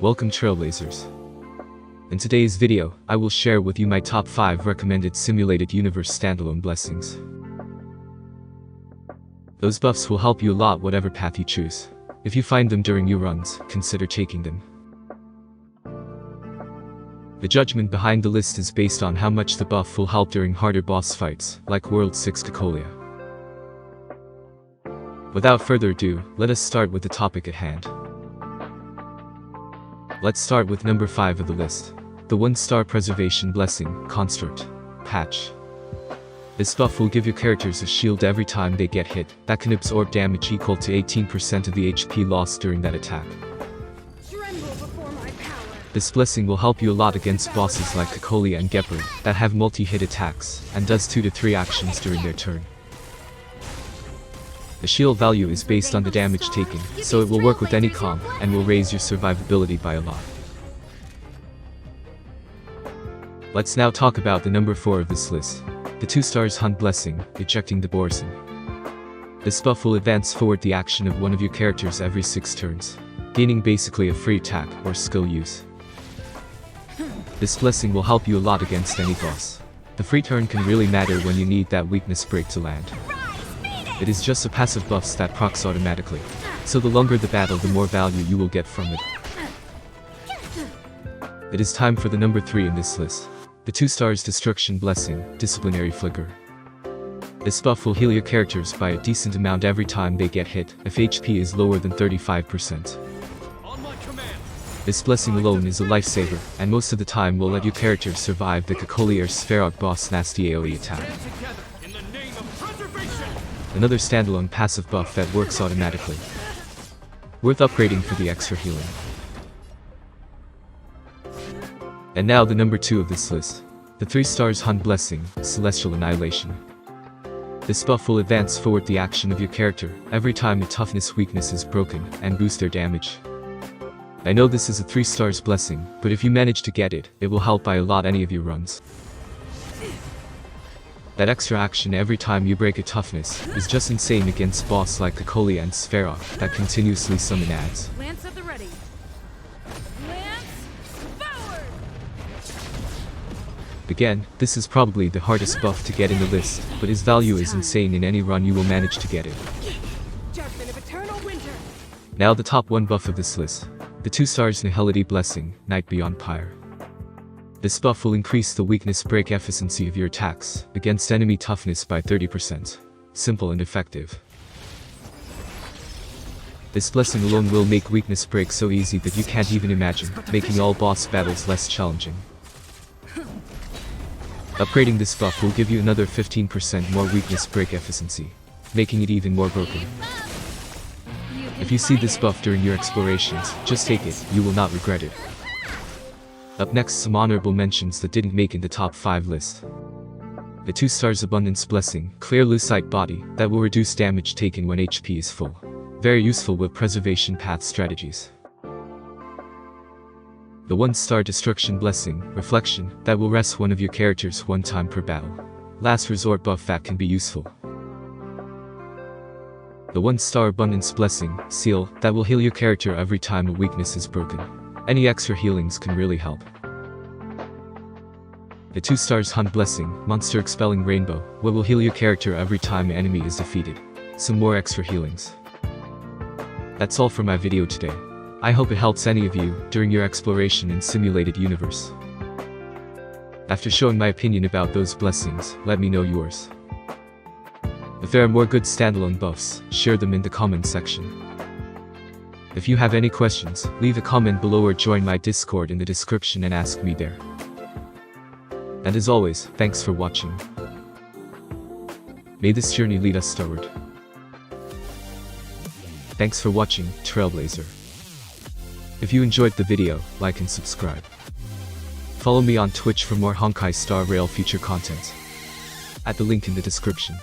Welcome Trailblazers. In today's video, I will share with you my top 5 recommended simulated universe standalone blessings. Those buffs will help you a lot whatever path you choose. If you find them during your runs, consider taking them. The judgment behind the list is based on how much the buff will help during harder boss fights, like World 6 Cocolia. Without further ado, let us start with the topic at hand. Let's start with number 5 of the list. The 1-star Preservation Blessing, Construct, Patch. This buff will give your characters a shield every time they get hit, that can absorb damage equal to 18% of the HP lost during that attack. This blessing will help you a lot against bosses like Cocolia and Gepard, that have multi-hit attacks, and does 2 to 3 actions during their turn. The shield value is based on the damage taken, so it will work with any comp, and will raise your survivability by a lot. Let's now talk about the number 4 of this list. The 2 stars Hunt Blessing, Ejecting the Borson. This buff will advance forward the action of one of your characters every 6 turns, gaining basically a free attack or skill use. This blessing will help you a lot against any boss. The free turn can really matter when you need that weakness break to land. It is just a passive buffs that procs automatically, so the longer the battle the more value you will get from it. It is time for the number 3 in this list. The 2 stars Destruction Blessing, Disciplinary Flicker. This buff will heal your characters by a decent amount every time they get hit, if HP is lower than 35%. This blessing alone is a lifesaver, and most of the time will let your characters survive the Cocolia or Svarog boss nasty AoE attack. Another standalone passive buff that works automatically. Worth upgrading for the extra healing. And now the number 2 of this list. The 3 stars Hunt Blessing, Celestial Annihilation. This buff will advance forward the action of your character every time a toughness weakness is broken, and boost their damage. I know this is a 3 stars blessing, but if you manage to get it, it will help by a lot any of your runs. That extra action every time you break a toughness is just insane against boss like Cocolia and Svarog that continuously summon ads. Lance at the ready. Lance forward. Again, this is probably the hardest buff to get in the list, but his value is insane in any run you will manage to get it. Judgment of eternal winter. Now the top 1 buff of this list. The 2 stars Nihility Blessing, Night Beyond Pyre. This buff will increase the weakness break efficiency of your attacks against enemy toughness by 30%. Simple and effective. This blessing alone will make weakness break so easy that you can't even imagine, making all boss battles less challenging. Upgrading this buff will give you another 15% more weakness break efficiency, making it even more broken. If you see this buff during your explorations, just take it, you will not regret it. Up next, some honorable mentions that didn't make in the top 5 list. The 2 stars Abundance Blessing, Clear Lucite Body, that will reduce damage taken when HP is full. Very useful with preservation path strategies. The 1-star Destruction Blessing, Reflection, that will rest one of your characters 1 time per battle. Last resort buff that can be useful. The 1-star Abundance Blessing, Seal, that will heal your character every time a weakness is broken. Any extra healings can really help. The 2 stars Hunt Blessing, Monster Expelling Rainbow, what will heal your character every time an enemy is defeated. Some more extra healings. That's all for my video today. I hope it helps any of you during your exploration in simulated universe. After showing my opinion about those blessings, let me know yours. If there are more good standalone buffs, share them in the comment section. If you have any questions, leave a comment below or join my Discord in the description and ask me there. And as always, thanks for watching. May this journey lead us starward. Thanks for watching, Trailblazer. If you enjoyed the video, like and subscribe. Follow me on Twitch for more Honkai Star Rail future content. At the link in the description.